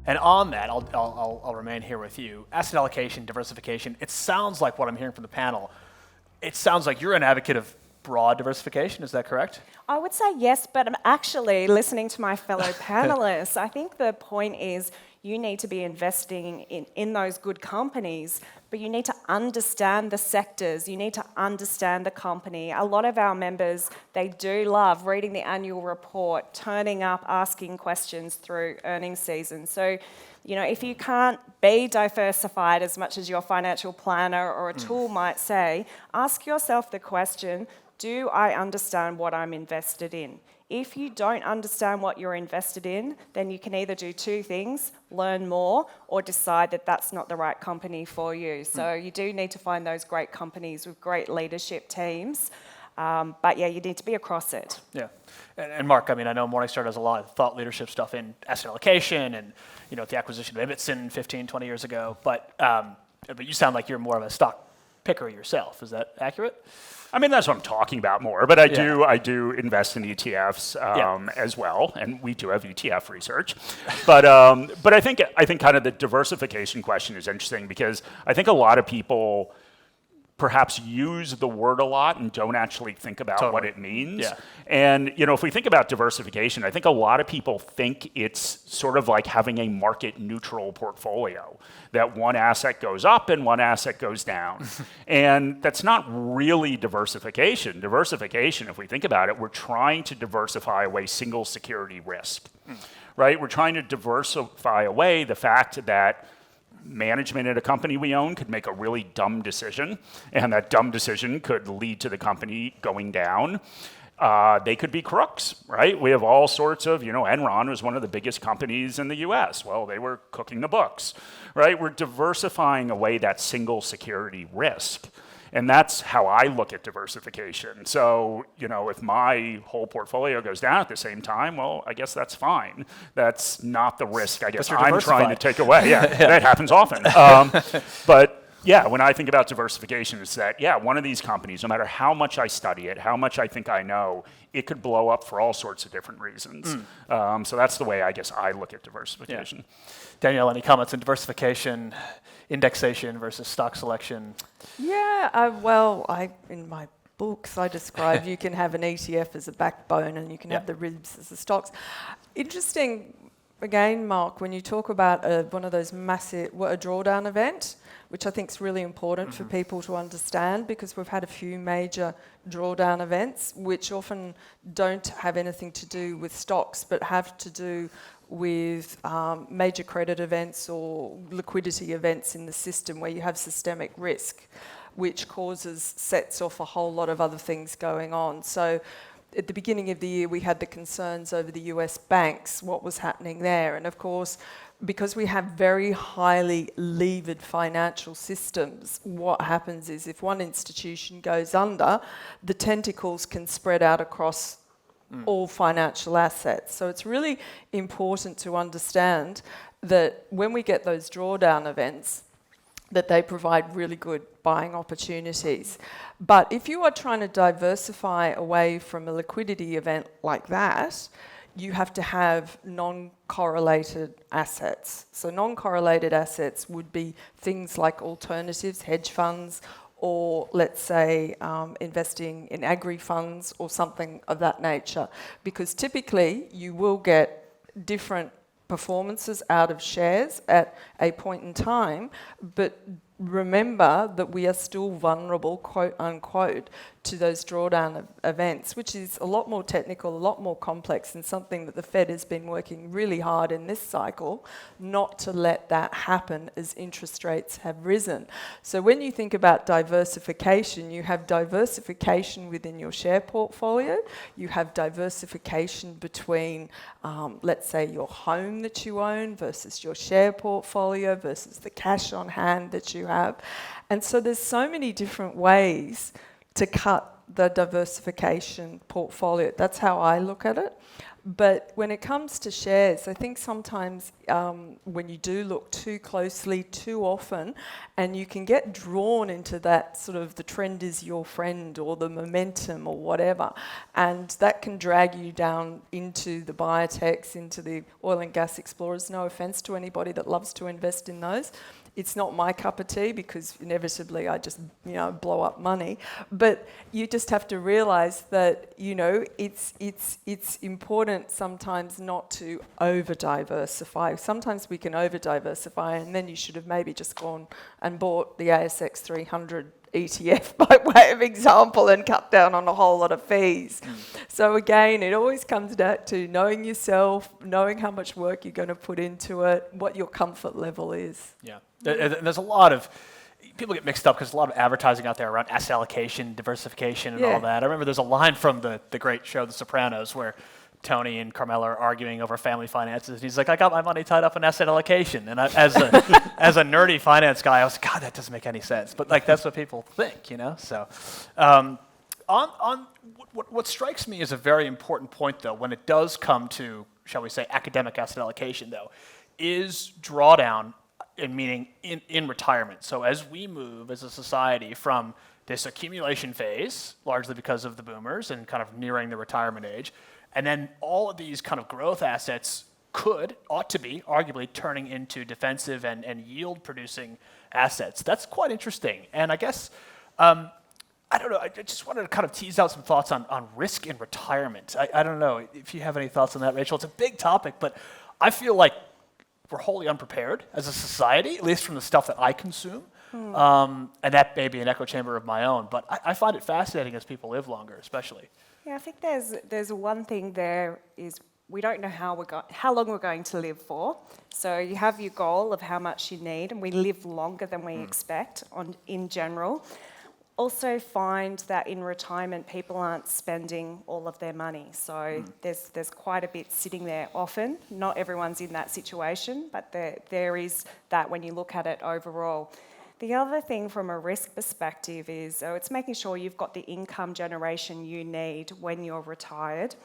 And on that, I'll remain here with you. Asset allocation, diversification, it sounds like what I'm hearing from the panel, it sounds like you're an advocate of broad diversification, is that correct? I would say yes, but I'm actually listening to my fellow panelists. I think the point is you need to be investing in those good companies, but you need to understand the sectors, you need to understand the company. A lot of our members, they do love reading the annual report, turning up, asking questions through earnings season. So, if you can't be diversified as much as your financial planner or a tool might say, ask yourself the question, do I understand what I'm invested in? If you don't understand what you're invested in, then you can either do two things, learn more, or decide that that's not the right company for you. So you do need to find those great companies with great leadership teams. But yeah, you need to be across it. Yeah. And Mark, I know Morningstar does a lot of thought leadership stuff in asset allocation and, the acquisition of Ibbotson 15, 20 years ago. But you sound like you're more of a stock picker yourself. Is that accurate? That's what I'm talking about more, but I do invest in ETFs as well, and we do have ETF research. But I think kind of the diversification question is interesting because I think a lot of people perhaps use the word a lot and don't actually think about what it means. Yeah. And if we think about diversification, I think a lot of people think it's sort of like having a market neutral portfolio, that one asset goes up and one asset goes down. And that's not really diversification. Diversification, if we think about it, we're trying to diversify away single security risk, right? We're trying to diversify away the fact that management at a company we own could make a really dumb decision, and that dumb decision could lead to the company going down. They could be crooks, right? We have all sorts of, Enron was one of the biggest companies in the US. Well, they were cooking the books, right? We're diversifying away that single security risk. And that's how I look at diversification. So, if my whole portfolio goes down at the same time, well, I guess that's fine. That's not the risk, I guess, I'm trying to take away. Yeah, that happens often. But yeah, when I think about diversification, it's that, one of these companies, no matter how much I study it, how much I think I know, it could blow up for all sorts of different reasons. So that's the way I guess I look at diversification. Yeah. Danielle, any comments on diversification, indexation versus stock selection? Yeah, in my books I describe you can have an ETF as a backbone and you can have the ribs as the stocks. Interesting, again, Mark, when you talk about one of those massive, a drawdown event, which I think is really important for people to understand because we've had a few major drawdown events which often don't have anything to do with stocks but have to do with major credit events or liquidity events in the system where you have systemic risk, which sets off a whole lot of other things going on. So at the beginning of the year, we had the concerns over the US banks, what was happening there. And of course, because we have very highly levered financial systems, what happens is if one institution goes under, the tentacles can spread out across all financial assets. So it's really important to understand that when we get those drawdown events, that they provide really good buying opportunities. But if you are trying to diversify away from a liquidity event like that, you have to have non-correlated assets. So non-correlated assets would be things like alternatives, hedge funds, or let's say investing in agri funds or something of that nature. Because typically you will get different performances out of shares at a point in time, but remember that we are still vulnerable, quote unquote, to those drawdown events, which is a lot more technical, a lot more complex, and something that the Fed has been working really hard in this cycle not to let that happen as interest rates have risen. So when you think about diversification, you have diversification within your share portfolio, you have diversification between, let's say, your home that you own versus your share portfolio versus the cash on hand that you have. And so there's so many different ways to cut the diversification portfolio. That's how I look at it. But when it comes to shares, I think sometimes when you do look too closely, too often, and you can get drawn into that sort of the trend is your friend or the momentum or whatever, and that can drag you down into the biotechs, into the oil and gas explorers. No offense to anybody that loves to invest in those. It's not my cup of tea because inevitably I just, blow up money. But you just have to realise that, it's important sometimes not to over-diversify. Sometimes we can over-diversify, and then you should have maybe just gone and bought the ASX 300 ETF by way of example and cut down on a whole lot of fees. So again, it always comes down to knowing yourself, knowing how much work you're going to put into it, what your comfort level is. Yeah, there's a lot of, people get mixed up because there's a lot of advertising out there around asset allocation, diversification, and all that. I remember there's a line from the great show The Sopranos where Tony and Carmela are arguing over family finances. And he's like, I got my money tied up in asset allocation. And as a nerdy finance guy, I was like, God, that doesn't make any sense. But that's what people think, So what strikes me as a very important point, though, when it does come to, shall we say, academic asset allocation, though, is drawdown, meaning in retirement. So as we move as a society from this accumulation phase, largely because of the boomers and kind of nearing the retirement age, and then all of these kind of growth assets ought to be, arguably, turning into defensive and yield-producing assets. That's quite interesting. And I guess, I don't know, I just wanted to kind of tease out some thoughts on risk in retirement. I don't know if you have any thoughts on that, Rachel. It's a big topic, but I feel like we're wholly unprepared as a society, at least from the stuff that I consume. And that may be an echo chamber of my own, but I find it fascinating as people live longer, especially. Yeah, I think there's one thing there is we don't know how long we're going to live for. So you have your goal of how much you need, and we live longer than we expect in general. Also find that in retirement, people aren't spending all of their money. So there's quite a bit sitting there often. Not everyone's in that situation, but there is that when you look at it overall. The other thing from a risk perspective is it's making sure you've got the income generation you need when you're retired.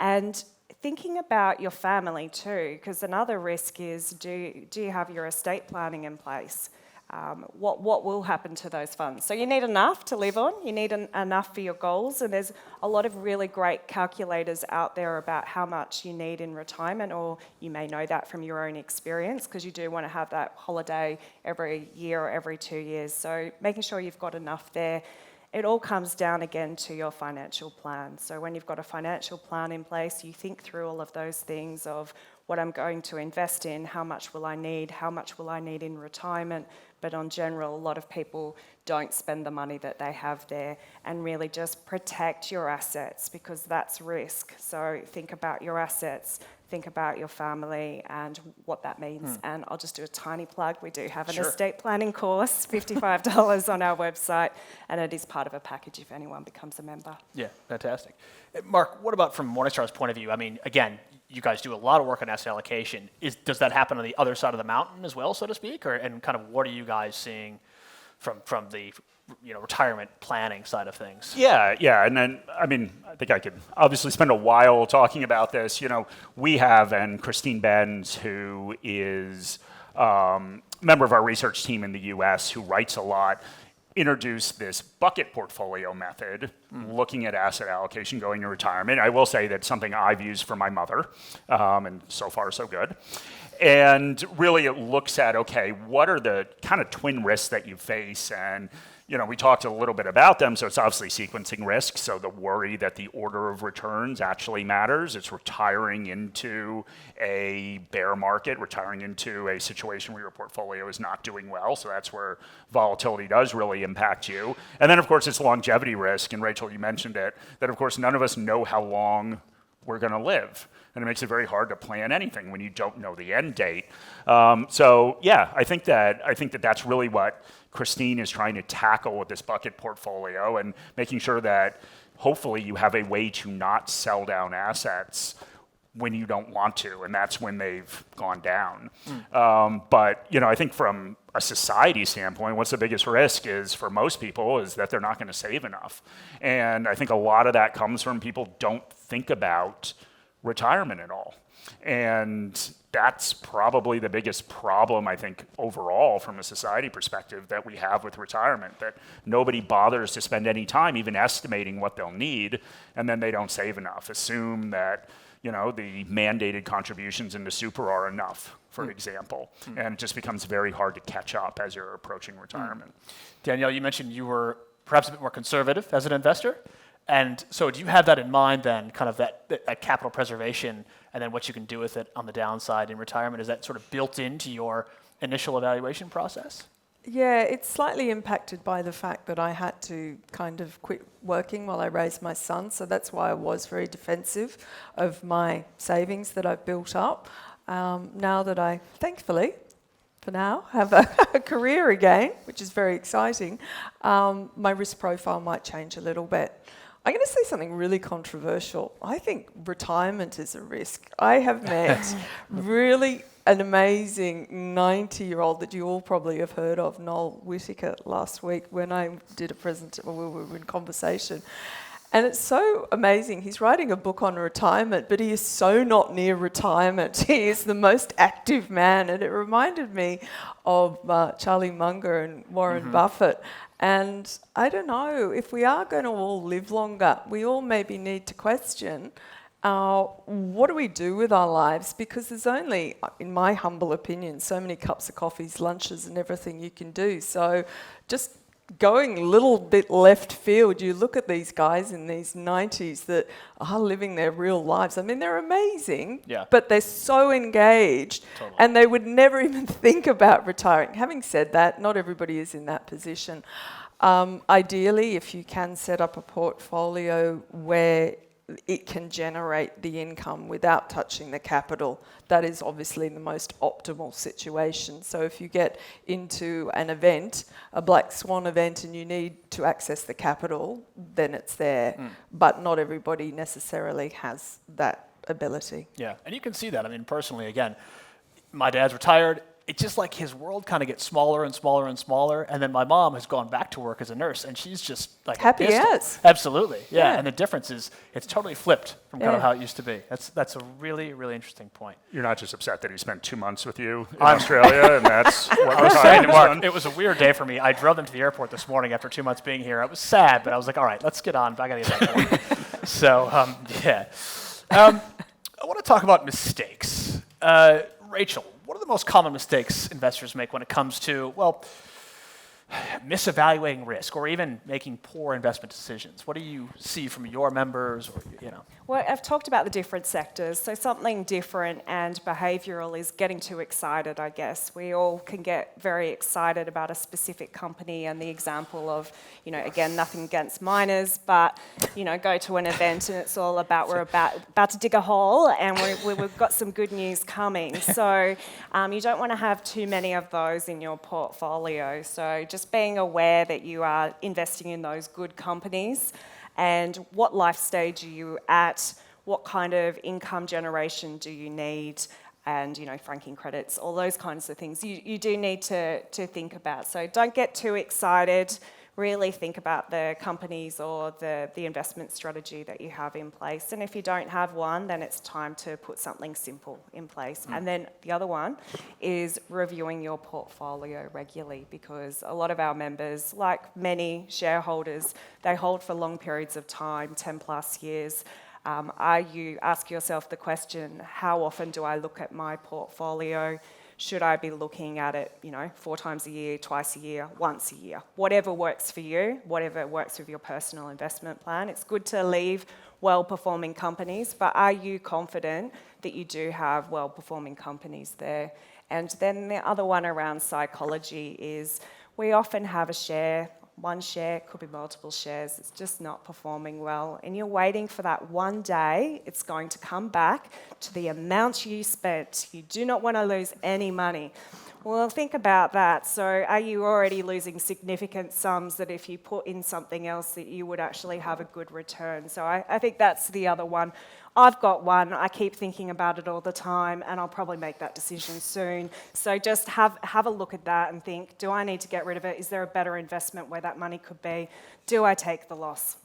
And thinking about your family too, because another risk is do you have your estate planning in place? What will happen to those funds? So you need enough to live on, you need enough for your goals, and there's a lot of really great calculators out there about how much you need in retirement, or you may know that from your own experience because you do want to have that holiday every year or every 2 years. So making sure you've got enough there. It all comes down again to your financial plan. So when you've got a financial plan in place, you think through all of those things of what I'm going to invest in, how much will I need in retirement. But on general, a lot of people don't spend the money that they have there, and really just protect your assets because that's risk. So think about your assets, think about your family and what that means. And I'll just do a tiny plug. We do have an estate planning course, $55 on our website, and it is part of a package if anyone becomes a member. Yeah, fantastic. Mark, what about from Morningstar's point of view? I mean, again, you guys do a lot of work on asset allocation. Does that happen on the other side of the mountain as well, so to speak? And kind of what are you guys seeing from the retirement planning side of things? Yeah. And then, I think I could obviously spend a while talking about this. We have, and Christine Benz, who is a member of our research team in the US, who writes a lot, introduced this bucket portfolio method, looking at asset allocation going to retirement. I will say that's something I've used for my mother, and so far so good. And really it looks at, okay, what are the kind of twin risks that you face? And we talked a little bit about them, so it's obviously sequencing risk, so the worry that the order of returns actually matters. It's retiring into a bear market, retiring into a situation where your portfolio is not doing well, so that's where volatility does really impact you. And then, of course, it's longevity risk, and Rachel, you mentioned it, that, of course, none of us know how long we're going to live. And it makes it very hard to plan anything when you don't know the end date. I think that that's really what Christine is trying to tackle with this bucket portfolio, and making sure that hopefully you have a way to not sell down assets when you don't want to, and that's when they've gone down. But I think from a society standpoint, what's the biggest risk is for most people is that they're not going to save enough. And I think a lot of that comes from people don't think about retirement at all. And that's probably the biggest problem, I think, overall from a society perspective that we have with retirement, that nobody bothers to spend any time even estimating what they'll need, and then they don't save enough. Assume that, the mandated contributions into super are enough, for example. And it just becomes very hard to catch up as you're approaching retirement. Danielle, you mentioned you were perhaps a bit more conservative as an investor. And so do you have that in mind then, kind of that capital preservation and then what you can do with it on the downside in retirement? Is that sort of built into your initial evaluation process? Yeah, it's slightly impacted by the fact that I had to kind of quit working while I raised my son. So that's why I was very defensive of my savings that I've built up. Now that I, thankfully, for now, have a career again, which is very exciting, my risk profile might change a little bit. I'm going to say something really controversial. I think retirement is a risk. I have met really an amazing 90-year-old that you all probably have heard of, Noel Whittaker, last week when I did a presentation, we were in conversation. And it's so amazing. He's writing a book on retirement, but he is so not near retirement. He is the most active man. And it reminded me of Charlie Munger and Warren Buffett. And I don't know, if we are going to all live longer, we all maybe need to question what do we do with our lives? Because there's only, in my humble opinion, so many cups of coffees, lunches and everything you can do. So just going a little bit left field, you look at these guys in these 90s that are living their real lives. I mean, they're amazing, but they're so engaged and they would never even think about retiring. Having said that, not everybody is in that position. Ideally, if you can set up a portfolio where it can generate the income without touching the capital, that is obviously the most optimal situation. So if you get into an event, a black swan event, and you need to access the capital, then it's there. But not everybody necessarily has that ability. Yeah, and you can see that. I mean, personally, again, my dad's retired. It's just like his world kind of gets smaller and smaller and smaller. And then my mom has gone back to work as a nurse, and she's just like happy as. Absolutely, yeah. And the difference is it's totally flipped from kind of how it used to be. That's a really, really interesting point. You're not just upset that he spent 2 months with you in Australia, and that's what I was saying to Mark, it was a weird day for me. I drove them to the airport this morning after 2 months being here. I was sad, but I was like, all right, let's get on. I got to get back to work. So, I want to talk about mistakes. Rachel, what are the most common mistakes investors make when it comes to, misevaluating risk or even making poor investment decisions? What do you see from your members or, Well, I've talked about the different sectors. So something different and behavioural is getting too excited, I guess. We all can get very excited about a specific company, and the example of, again, nothing against miners, but, go to an event and it's all about we're about to dig a hole and we've got some good news coming. So you don't want to have too many of those in your portfolio. So just being aware that you are investing in those good companies and what life stage are you at, what kind of income generation do you need, and franking credits, all those kinds of things you do need to think about. So don't get too excited. Really think about the companies or the investment strategy that you have in place. And if you don't have one, then it's time to put something simple in place. And then the other one is reviewing your portfolio regularly, because a lot of our members, like many shareholders, they hold for long periods of time, 10 plus years. You ask yourself the question, how often do I look at my portfolio? Should I be looking at it, 4 times a year, twice a year, once a year? Whatever works for you, whatever works with your personal investment plan. It's good to leave well-performing companies, but are you confident that you do have well-performing companies there? And then the other one around psychology is we often have one share, could be multiple shares, it's just not performing well. And you're waiting for that one day it's going to come back to the amount you spent. You do not want to lose any money. Well, think about that. So are you already losing significant sums that if you put in something else that you would actually have a good return? So I think that's the other one. I've got one. I keep thinking about it all the time, and I'll probably make that decision soon. So just have a look at that and think, do I need to get rid of it? Is there a better investment where that money could be? Do I take the loss?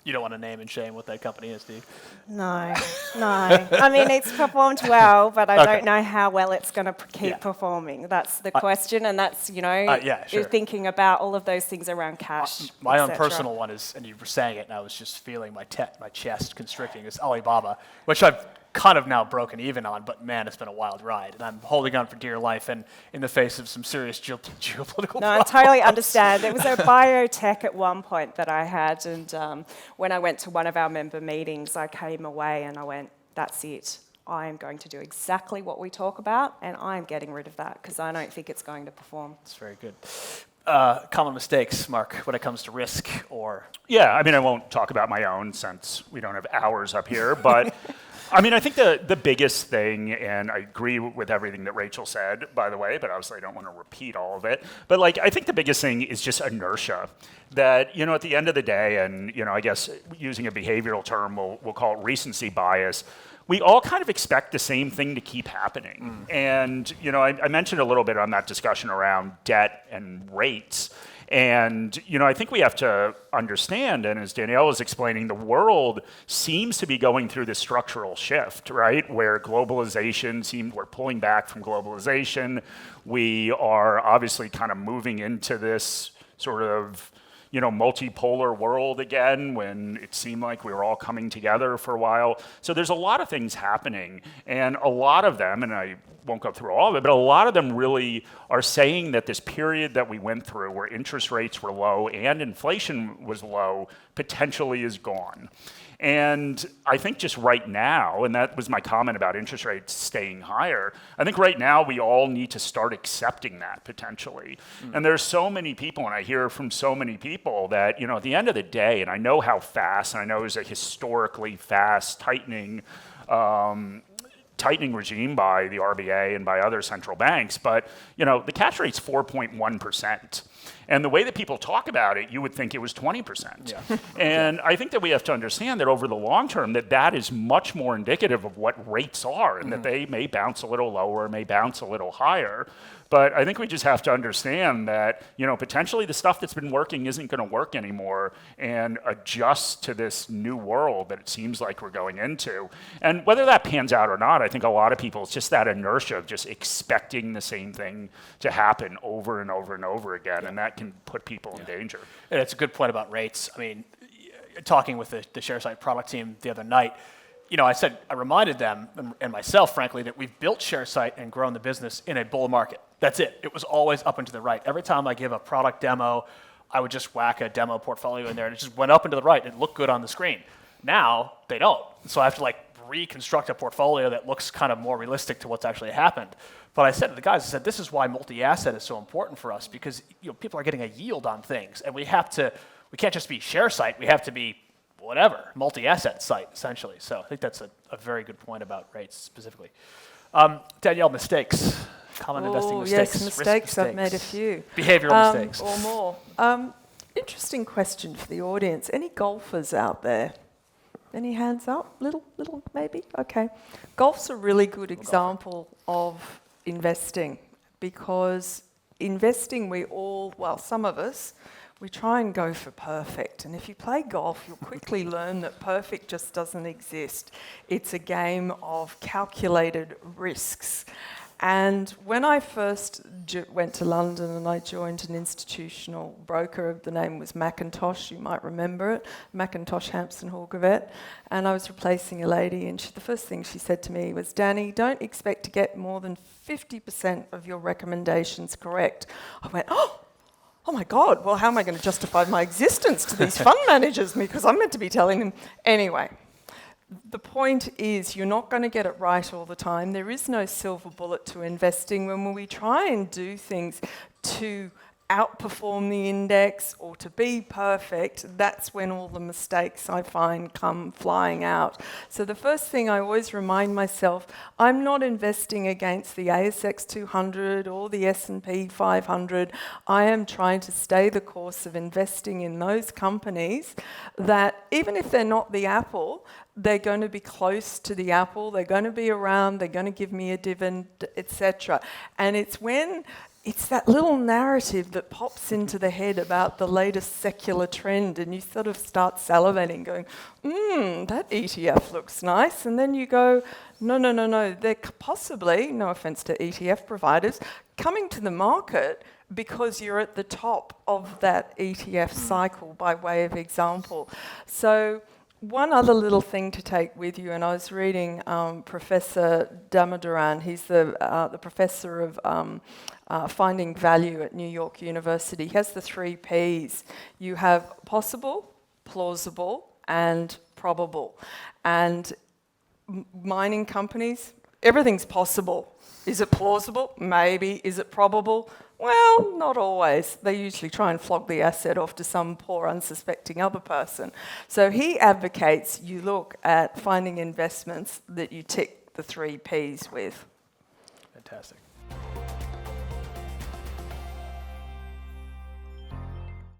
You don't want to name and shame what that company is, do you? No, no. I mean, it's performed well, but I Okay. don't know how well it's going to keep Yeah. performing. That's the question, and that's, yeah, sure. you're thinking about all of those things around cash. My et own cetera. personal one is, and you were saying it, and I was just feeling my chest constricting, is Alibaba, which I've kind of now broken even on, but man, it's been a wild ride, and I'm holding on for dear life, and in the face of some serious geopolitical No, I problems. totally understand. It was a biotech at one point that I had, and when I went to one of our member meetings, I came away and I went, that's it. I am going to do exactly what we talk about, and I'm getting rid of that because I don't think it's going to perform. That's very good. Common mistakes, Mark, when it comes to risk or... Yeah, I mean, I won't talk about my own since we don't have hours up here, but I mean, I think the biggest thing, and I agree with everything that Rachel said, by the way, but obviously I don't want to repeat all of it, but like, I think the biggest thing is just inertia. That, at the end of the day, and, I guess using a behavioral term, we'll call it recency bias, we all kind of expect the same thing to keep happening. And, I mentioned a little bit on that discussion around debt and rates. And, I think we have to understand, and as Danielle was explaining, the world seems to be going through this structural shift, right? Where we're pulling back from globalization. We are obviously kind of moving into this sort of, multipolar world again, when it seemed like we were all coming together for a while. So there's a lot of things happening, and a lot of them, and I won't go through all of it, but a lot of them really are saying that this period that we went through where interest rates were low and inflation was low potentially is gone. And I think just right now, and that was my comment about interest rates staying higher, I think right now we all need to start accepting that potentially. And there's so many people, and I hear from so many people that, at the end of the day, and I know how fast, and I know it was a historically fast tightening regime by the RBA and by other central banks, but the cash rate's 4.1%. And the way that people talk about it, you would think it was 20%. Yeah. And I think that we have to understand that over the long term, that is much more indicative of what rates are, and that they may bounce a little lower, may bounce a little higher. But I think we just have to understand that, potentially the stuff that's been working isn't going to work anymore, and adjust to this new world that it seems like we're going into. And whether that pans out or not, I think a lot of people, it's just that inertia of just expecting the same thing to happen over and over and over again, and that can put people in danger. And it's a good point about rates. I mean, talking with the Sharesight product team the other night, I reminded them, and myself, frankly, that we've built Sharesight and grown the business in a bull market. That's it. It was always up and to the right. Every time I give a product demo, I would just whack a demo portfolio in there, and it just went up and to the right. It looked good on the screen. Now, they don't. So I have to reconstruct a portfolio that looks kind of more realistic to what's actually happened. But I said to the guys, this is why multi-asset is so important for us, because people are getting a yield on things, and we can't just be Sharesight, we have to be whatever, multi-asset site, essentially. So I think that's a very good point about rates specifically. Danielle, mistakes. Common investing mistakes. Yes, mistakes. I've made a few. Behavioral mistakes. Or more. Interesting question for the audience. Any golfers out there? Any hands up? Little, maybe? Okay. Golf's a really good example of investing, because investing some of us, we try and go for perfect. And if you play golf, you'll quickly learn that perfect just doesn't exist. It's a game of calculated risks. And when I first went to London and I joined an institutional broker, the name was Macintosh, you might remember it, Macintosh Hampson Horgavet, and I was replacing a lady, and the first thing she said to me was, Danny, don't expect to get more than 50% of your recommendations correct. I went, oh my God, well, how am I going to justify my existence to these fund managers? Because I'm meant to be telling them. Anyway, the point is, you're not going to get it right all the time. There is no silver bullet to investing. When we try and do things to outperform the index or to be perfect, that's when all the mistakes I find come flying out. So the first thing I always remind myself, I'm not investing against the ASX 200 or the S&P 500. I am trying to stay the course of investing in those companies that, even if they're not the Apple, they're going to be close to the Apple, they're going to be around, they're going to give me a dividend, etc. And it's when it's that little narrative that pops into the head about the latest secular trend, and you sort of start salivating, going, that ETF looks nice. And then you go, no, they're possibly, no offense to ETF providers, coming to the market because you're at the top of that ETF cycle, by way of example. So one other little thing to take with you, and I was reading Professor Damodaran, he's the professor of finding value at New York University. He has the 3 Ps. You have possible, plausible, and probable. And mining companies, everything's possible. Is it plausible? Maybe. Is it probable? Well, not always. They usually try and flog the asset off to some poor, unsuspecting other person. So he advocates you look at finding investments that you tick the 3 Ps with. Fantastic.